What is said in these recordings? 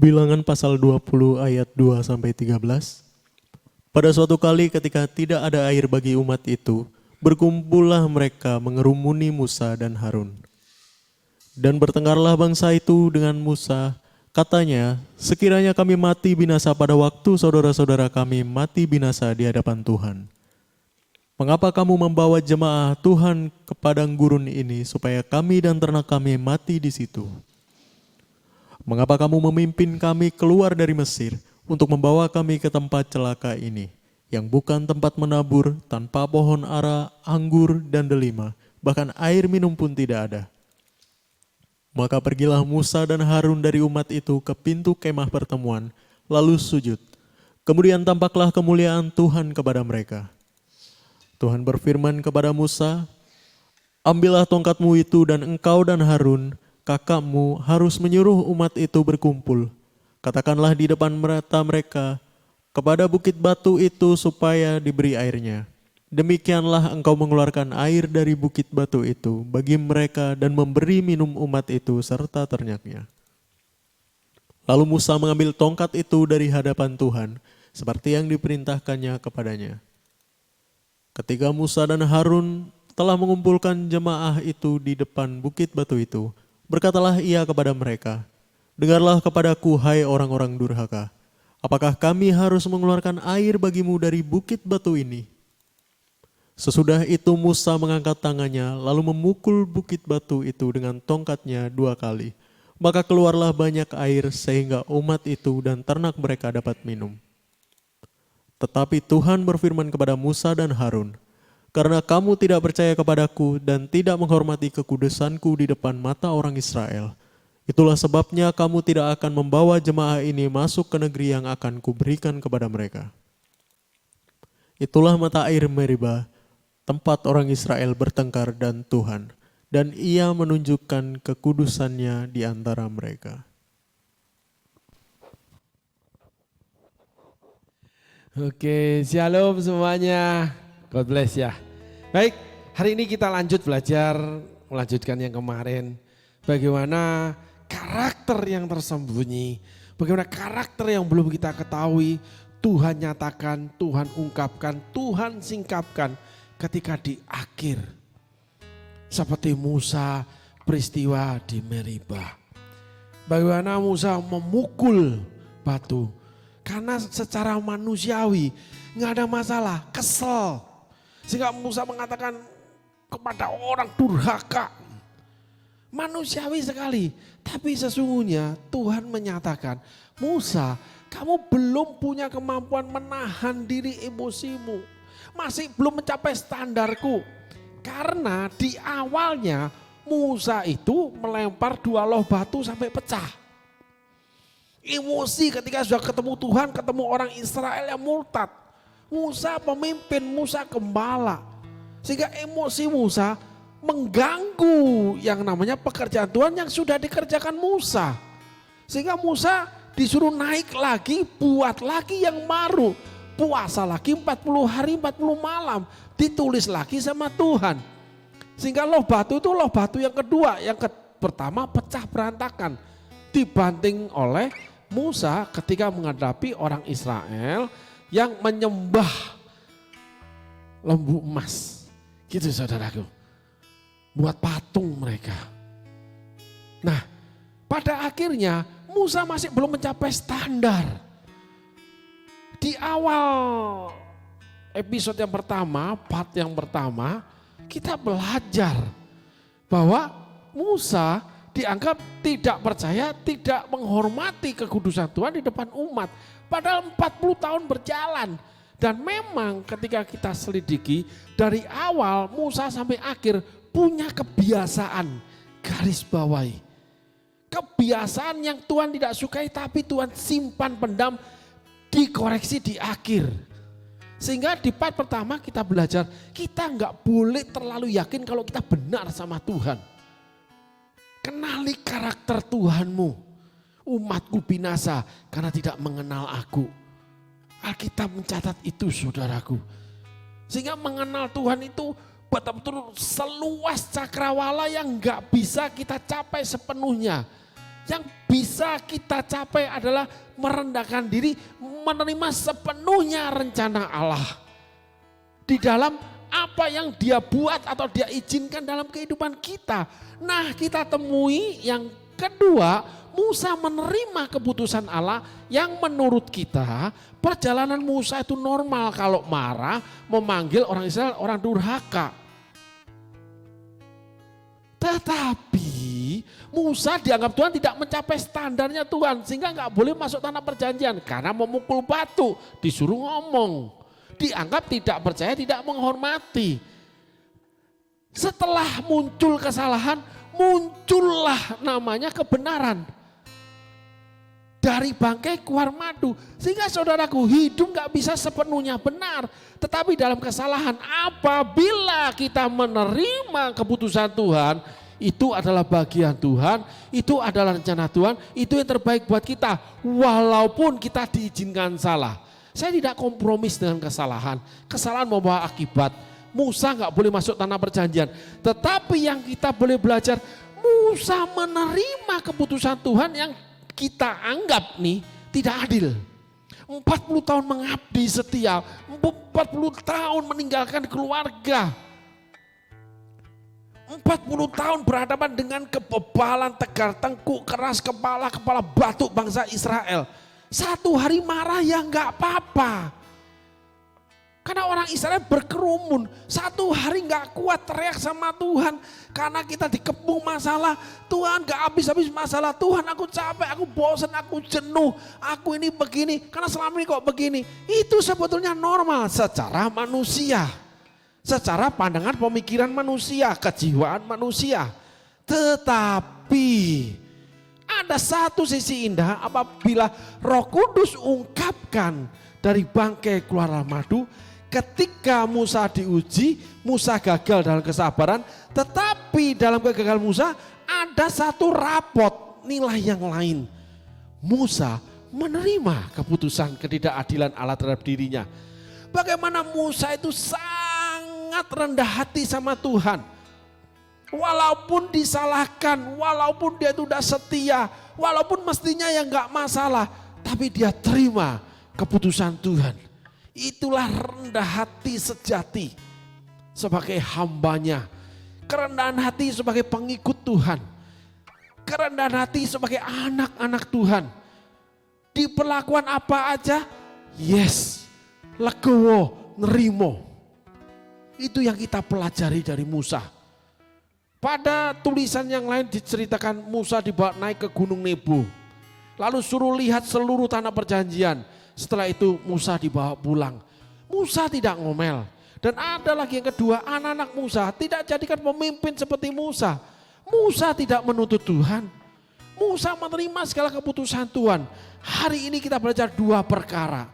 Bilangan pasal 20 ayat 2-13. Pada suatu kali ketika tidak ada air bagi umat itu, berkumpullah mereka mengerumuni Musa dan Harun. Dan bertengkarlah bangsa itu dengan Musa, katanya, sekiranya kami mati binasa pada waktu saudara-saudara kami mati binasa di hadapan Tuhan. Mengapa kamu membawa jemaah Tuhan ke padang gurun ini supaya kami dan ternak kami mati di situ? Mengapa kamu memimpin kami keluar dari Mesir untuk membawa kami ke tempat celaka ini, yang bukan tempat menabur, tanpa pohon ara, anggur, dan delima, bahkan air minum pun tidak ada? Maka pergilah Musa dan Harun dari umat itu ke pintu kemah pertemuan, lalu sujud. Kemudian tampaklah kemuliaan Tuhan kepada mereka. Tuhan berfirman kepada Musa, "Ambillah tongkatmu itu dan engkau dan Harun, kakakmu, harus menyuruh umat itu berkumpul. Katakanlah di depan mata mereka, kepada bukit batu itu supaya diberi airnya. Demikianlah engkau mengeluarkan air dari bukit batu itu bagi mereka dan memberi minum umat itu serta ternaknya." Lalu Musa mengambil tongkat itu dari hadapan Tuhan, seperti yang diperintahkannya kepadanya. Ketika Musa dan Harun telah mengumpulkan jemaah itu di depan bukit batu itu, berkatalah ia kepada mereka, "Dengarlah kepadaku, hai orang-orang durhaka. Apakah kami harus mengeluarkan air bagimu dari bukit batu ini?" Sesudah itu Musa mengangkat tangannya, lalu memukul bukit batu itu dengan tongkatnya 2 kali. Maka keluarlah banyak air sehingga umat itu dan ternak mereka dapat minum. Tetapi Tuhan berfirman kepada Musa dan Harun, "Karena kamu tidak percaya kepadaku dan tidak menghormati kekudusanku di depan mata orang Israel, itulah sebabnya kamu tidak akan membawa jemaah ini masuk ke negeri yang akan kuberikan kepada mereka." Itulah mata air Meriba, tempat orang Israel bertengkar dan Tuhan, dan ia menunjukkan kekudusannya di antara mereka. Oke, shalom semuanya. God bless ya. Baik, hari ini kita melanjutkan yang kemarin. Bagaimana karakter yang tersembunyi, bagaimana karakter yang belum kita ketahui, Tuhan nyatakan, Tuhan ungkapkan, Tuhan singkapkan ketika di akhir. Seperti Musa peristiwa di Meriba. Bagaimana Musa memukul batu. Karena secara manusiawi nggak ada masalah, kesel. Sehingga Musa mengatakan kepada orang durhaka. Manusiawi sekali. Tapi sesungguhnya Tuhan menyatakan, "Musa, kamu belum punya kemampuan menahan diri emosimu. Masih belum mencapai standarku." Karena di awalnya Musa itu melempar 2 loh batu sampai pecah. Emosi ketika sudah ketemu Tuhan, ketemu orang Israel yang murtad. Musa pemimpin, Musa gembala. Sehingga emosi Musa mengganggu yang namanya pekerjaan Tuhan yang sudah dikerjakan Musa. Sehingga Musa disuruh naik lagi, buat lagi yang baru. Puasa lagi 40 hari 40 malam. Ditulis lagi sama Tuhan. Sehingga loh batu itu loh batu yang kedua. Yang pertama pecah berantakan. Dibanting oleh Musa ketika menghadapi orang Israel yang menyembah lembu emas. Gitu saudaraku. Buat patung mereka. Nah, pada akhirnya Musa masih belum mencapai standar. Di awal episode yang pertama, part yang pertama, kita belajar bahwa Musa dianggap tidak percaya, tidak menghormati kekudusan Tuhan di depan umat. Padahal 40 tahun berjalan. Dan memang ketika kita selidiki, dari awal Musa sampai akhir punya kebiasaan garis bawahi. Kebiasaan yang Tuhan tidak sukai tapi Tuhan simpan pendam, dikoreksi di akhir. Sehingga di part pertama kita belajar, kita nggak boleh terlalu yakin kalau kita benar sama Tuhan. Kenali karakter Tuhanmu. Umatku binasa karena tidak mengenal aku. Alkitab mencatat itu saudaraku. Sehingga mengenal Tuhan itu betul-betul seluas cakrawala yang gak bisa kita capai sepenuhnya. Yang bisa kita capai adalah merendahkan diri, menerima sepenuhnya rencana Allah. Di dalam apa yang dia buat atau dia izinkan dalam kehidupan kita. Nah, kita temui yang kedua, Musa menerima keputusan Allah yang menurut kita perjalanan Musa itu normal kalau marah memanggil orang Israel orang durhaka. Tetapi Musa dianggap Tuhan tidak mencapai standarnya Tuhan sehingga nggak boleh masuk tanah perjanjian karena memukul batu, disuruh ngomong. Dianggap tidak percaya, tidak menghormati. Setelah muncul kesalahan, muncullah namanya kebenaran. Dari bangkai keluar madu. Sehingga saudaraku, hidup gak bisa sepenuhnya benar. Tetapi dalam kesalahan, apabila kita menerima keputusan Tuhan, itu adalah bagian Tuhan, itu adalah rencana Tuhan, itu yang terbaik buat kita. Walaupun kita diizinkan salah. Saya tidak kompromis dengan kesalahan. Kesalahan membawa akibat. Musa gak boleh masuk tanah perjanjian. Tetapi yang kita boleh belajar, Musa menerima keputusan Tuhan yang kita anggap nih tidak adil. 40 tahun mengabdi setia, 40 tahun meninggalkan keluarga. 40 tahun berhadapan dengan kebebalan, tegar tengkuk, keras kepala batu bangsa Israel. Satu hari marah ya nggak apa-apa. Karena orang Israel berkerumun. Satu hari nggak kuat teriak sama Tuhan. Karena kita dikepung masalah. Tuhan nggak habis-habis masalah. Tuhan aku capek, aku bosan, aku jenuh. Aku ini begini. Karena selama ini kok begini. Itu sebetulnya normal secara manusia. Secara pandangan pemikiran manusia. Kejiwaan manusia. Tetapi ada satu sisi indah apabila Roh Kudus ungkapkan dari bangkai keluarlah madu. Ketika Musa diuji, Musa gagal dalam kesabaran. Tetapi dalam kegagalan Musa ada satu rapot nilai yang lain. Musa menerima keputusan ketidakadilan Allah terhadap dirinya. Bagaimana Musa itu sangat rendah hati sama Tuhan. Walaupun disalahkan, walaupun dia itu udah setia, walaupun mestinya yang gak masalah, tapi dia terima keputusan Tuhan. Itulah rendah hati sejati sebagai hambanya. Kerendahan hati sebagai pengikut Tuhan. Kerendahan hati sebagai anak-anak Tuhan. Di perlakuan apa aja, yes, legowo, nerimo. Itu yang kita pelajari dari Musa. Pada tulisan yang lain diceritakan Musa dibawa naik ke Gunung Nebo. Lalu suruh lihat seluruh tanah perjanjian. Setelah itu Musa dibawa pulang. Musa tidak ngomel. Dan ada lagi yang kedua, anak-anak Musa tidak jadikan pemimpin seperti Musa. Musa tidak menuntut Tuhan. Musa menerima segala keputusan Tuhan. Hari ini kita belajar dua perkara.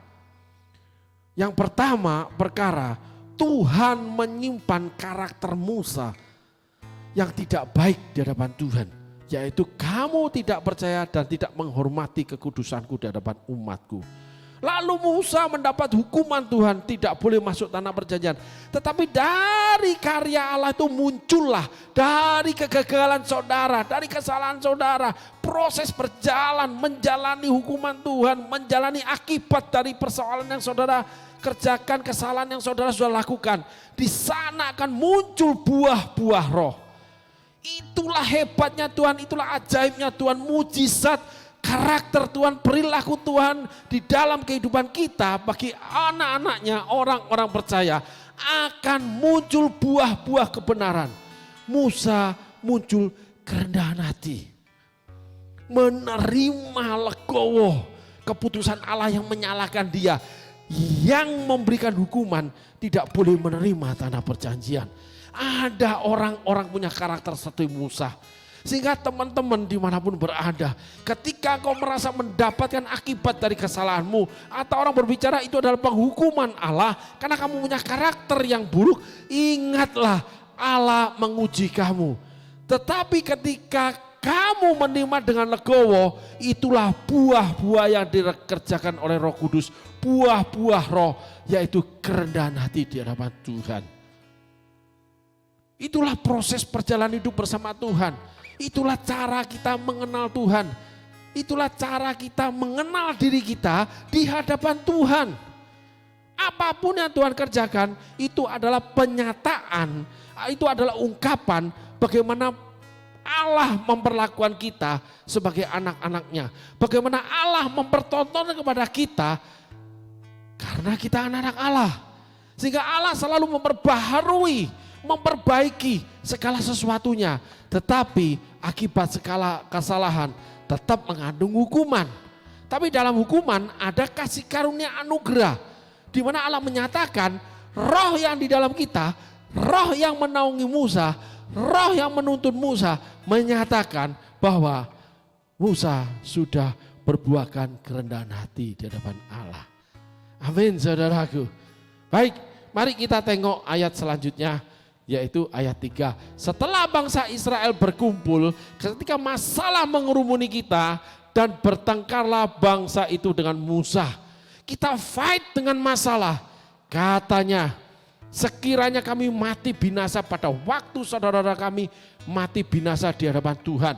Yang pertama perkara, Tuhan menyimpan karakter Musa yang tidak baik di hadapan Tuhan, yaitu kamu tidak percaya dan tidak menghormati kekudusanku di hadapan umatku. Lalu Musa mendapat hukuman Tuhan, tidak boleh masuk tanah perjanjian. Tetapi dari karya Allah itu muncullah, dari kegagalan saudara, dari kesalahan saudara, proses berjalan menjalani hukuman Tuhan, menjalani akibat dari persoalan yang saudara kerjakan, kesalahan yang saudara sudah lakukan. Di sana akan muncul buah-buah roh. Itulah hebatnya Tuhan, itulah ajaibnya Tuhan, mujizat karakter Tuhan, perilaku Tuhan di dalam kehidupan kita bagi anak-anaknya, orang-orang percaya akan muncul buah-buah kebenaran. Musa muncul kerendahan hati, menerima legowo keputusan Allah yang menyalahkan dia, yang memberikan hukuman tidak boleh menerima tanah perjanjian. Ada orang-orang punya karakter seperti Musa. Sehingga teman-teman dimanapun berada, ketika kau merasa mendapatkan akibat dari kesalahanmu, atau orang berbicara itu adalah penghukuman Allah karena kamu punya karakter yang buruk, ingatlah Allah menguji kamu. Tetapi ketika kamu menerima dengan legowo, itulah buah-buah yang dikerjakan oleh Roh Kudus, buah-buah roh, yaitu kerendahan hati di hadapan Tuhan. Itulah proses perjalanan hidup bersama Tuhan. Itulah cara kita mengenal Tuhan. Itulah cara kita mengenal diri kita di hadapan Tuhan. Apapun yang Tuhan kerjakan itu adalah penyataan, itu adalah ungkapan bagaimana Allah memperlakukan kita sebagai anak-anaknya. Bagaimana Allah mempertontonkan kepada kita karena kita anak-anak Allah. Sehingga Allah selalu memperbaharui, memperbaiki segala sesuatunya. Tetapi akibat segala kesalahan tetap mengandung hukuman. Tapi dalam hukuman ada kasih karunia anugerah. Di mana Allah menyatakan roh yang di dalam kita, roh yang menaungi Musa, roh yang menuntun Musa menyatakan bahwa Musa sudah berbuahkan kerendahan hati di hadapan Allah. Amin saudaraku. Baik, mari kita tengok ayat selanjutnya yaitu ayat 3. Setelah bangsa Israel berkumpul ketika masalah mengerumuni kita dan bertengkarlah bangsa itu dengan Musa. Kita fight dengan masalah. Katanya, sekiranya kami mati binasa pada waktu saudara-saudara kami mati binasa di hadapan Tuhan.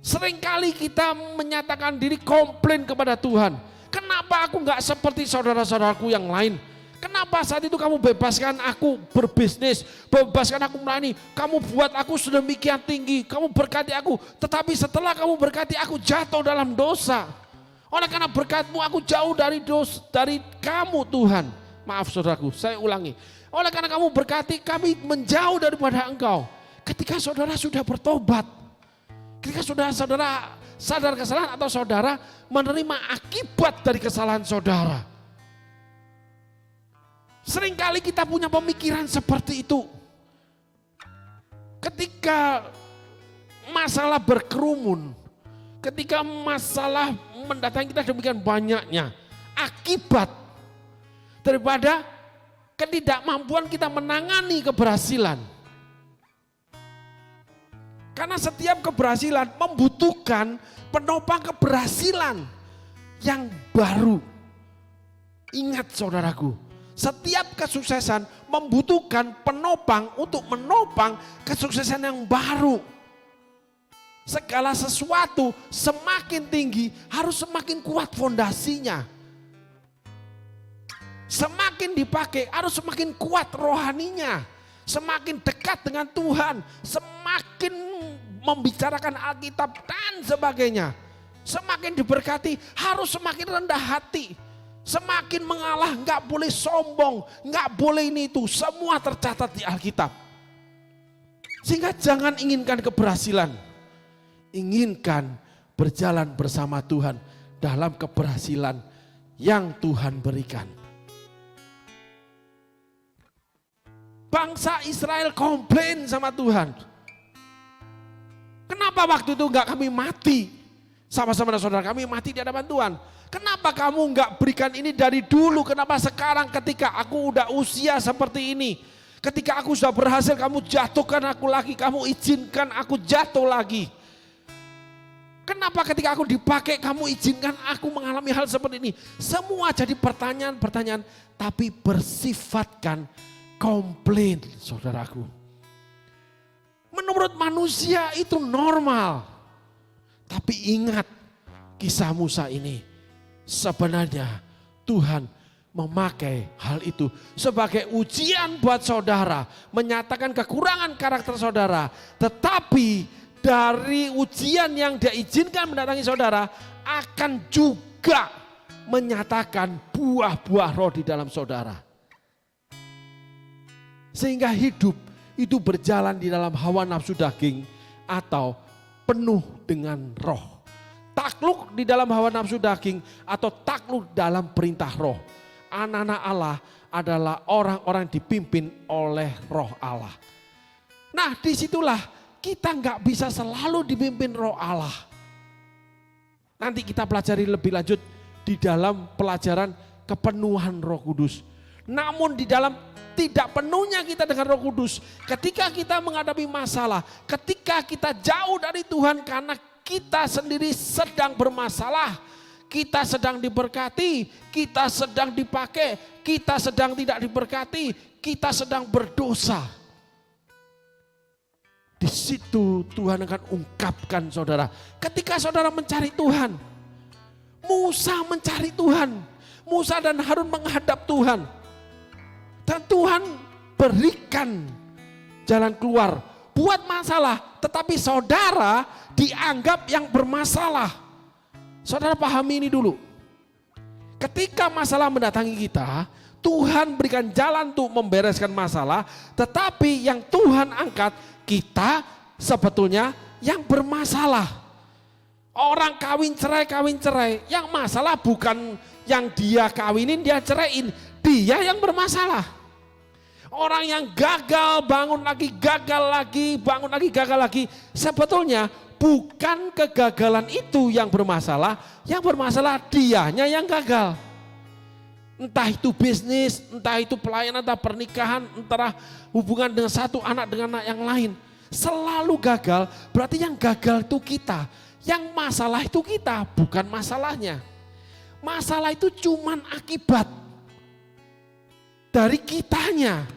Seringkali kita menyatakan diri komplain kepada Tuhan. Kenapa aku enggak seperti saudara-saudaraku yang lain? Kenapa saat itu kamu bebaskan aku berbisnis, bebaskan aku melayani, kamu buat aku sedemikian tinggi, kamu berkati aku, tetapi setelah kamu berkati aku jatuh dalam dosa. Oleh karena berkat-Mu aku jauh dari kamu Tuhan. Maaf saudaraku, saya ulangi. Oleh karena kamu berkati kami menjauh daripada Engkau. Ketika saudara sudah bertobat, ketika saudara sadar kesalahan atau saudara menerima akibat dari kesalahan saudara. Seringkali kita punya pemikiran seperti itu. Ketika masalah berkerumun, ketika masalah mendatangi kita demikian banyaknya, akibat daripada ketidakmampuan kita menangani keberhasilan. Karena setiap keberhasilan membutuhkan penopang keberhasilan yang baru. Ingat saudaraku, setiap kesuksesan membutuhkan penopang untuk menopang kesuksesan yang baru. Segala sesuatu semakin tinggi harus semakin kuat fondasinya. Semakin dipakai harus semakin kuat rohaninya. Semakin dekat dengan Tuhan, semakin membicarakan Alkitab dan sebagainya. Semakin diberkati harus semakin rendah hati. Semakin mengalah, nggak boleh sombong, nggak boleh ini itu, semua tercatat di Alkitab. Sehingga jangan inginkan keberhasilan, inginkan berjalan bersama Tuhan dalam keberhasilan yang Tuhan berikan. Bangsa Israel komplain sama Tuhan. Kenapa waktu itu nggak kami mati? Sama-sama saudara kami mati di hadapan Tuhan. Kenapa kamu nggak berikan ini dari dulu? Kenapa sekarang ketika aku udah usia seperti ini? Ketika aku sudah berhasil kamu jatuhkan aku lagi. Kamu izinkan aku jatuh lagi. Kenapa ketika aku dipakai kamu izinkan aku mengalami hal seperti ini? Semua jadi pertanyaan-pertanyaan. Tapi bersifatkan komplain saudaraku. Menurut manusia itu normal. Tapi ingat kisah Musa ini. Sebenarnya Tuhan memakai hal itu sebagai ujian buat saudara. Menyatakan kekurangan karakter saudara. Tetapi dari ujian yang dia izinkan mendatangi saudara akan juga menyatakan buah-buah roh di dalam saudara. Sehingga hidup itu berjalan di dalam hawa nafsu daging atau penuh dengan roh. Takluk di dalam hawa nafsu daging atau takluk dalam perintah roh. Anak-anak Allah adalah orang-orang dipimpin oleh roh Allah. Nah disitulah kita nggak bisa selalu dipimpin roh Allah. Nanti kita pelajari lebih lanjut di dalam pelajaran kepenuhan Roh Kudus. Namun di dalam tidak penuhnya kita dengan Roh Kudus, ketika kita menghadapi masalah, ketika kita jauh dari Tuhan karena kita sendiri sedang bermasalah, kita sedang diberkati, kita sedang dipakai, kita sedang tidak diberkati, kita sedang berdosa. Di situ Tuhan akan ungkapkan saudara. Ketika saudara mencari Tuhan, Musa mencari Tuhan. Musa dan Harun menghadap Tuhan. Dan Tuhan berikan jalan keluar. Buat masalah, tetapi saudara dianggap yang bermasalah. Saudara pahami ini dulu. Ketika masalah mendatangi kita, Tuhan berikan jalan untuk membereskan masalah, tetapi yang Tuhan angkat, kita sebetulnya yang bermasalah. Orang kawin cerai, yang masalah bukan yang dia kawinin, dia ceraiin, dia yang bermasalah. Orang yang gagal, bangun lagi, gagal lagi, bangun lagi, gagal lagi, sebetulnya bukan kegagalan itu yang bermasalah dianya yang gagal. Entah itu bisnis, entah itu pelayanan, entah pernikahan, entah hubungan dengan satu anak dengan anak yang lain. Selalu gagal, berarti yang gagal itu kita. Yang masalah itu kita, bukan masalahnya. Masalah itu cuman akibat dari kitanya.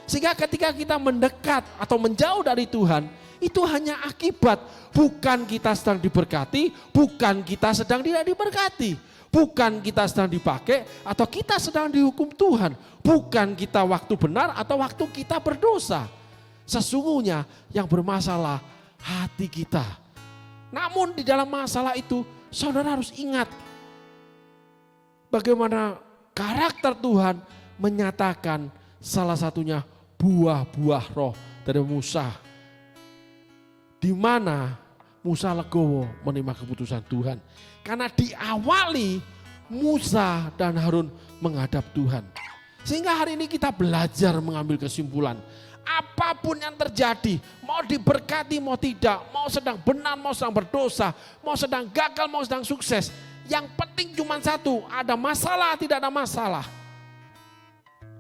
Sehingga ketika kita mendekat atau menjauh dari Tuhan, itu hanya akibat. Bukan kita sedang diberkati, bukan kita sedang tidak diberkati. Bukan kita sedang dipakai atau kita sedang dihukum Tuhan. Bukan kita waktu benar atau waktu kita berdosa. Sesungguhnya yang bermasalah hati kita. Namun di dalam masalah itu saudara harus ingat bagaimana karakter Tuhan menyatakan salah satunya buah-buah roh dari Musa. Di mana Musa legowo menerima keputusan Tuhan. Karena diawali Musa dan Harun menghadap Tuhan. Sehingga hari ini kita belajar mengambil kesimpulan. Apapun yang terjadi, mau diberkati, mau tidak, mau sedang benar, mau sedang berdosa, mau sedang gagal, mau sedang sukses. Yang penting cuma satu, ada masalah, tidak ada masalah.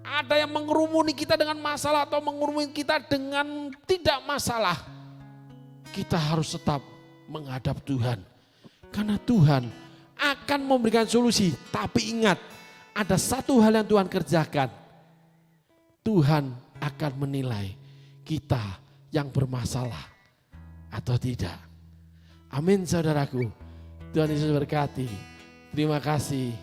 Ada yang mengerumuni kita dengan masalah atau mengerumuni kita dengan tidak masalah. Kita harus tetap menghadap Tuhan. Karena Tuhan akan memberikan solusi. Tapi ingat, ada satu hal yang Tuhan kerjakan. Tuhan akan menilai kita yang bermasalah atau tidak. Amin saudaraku. Tuhan Yesus berkati. Terima kasih.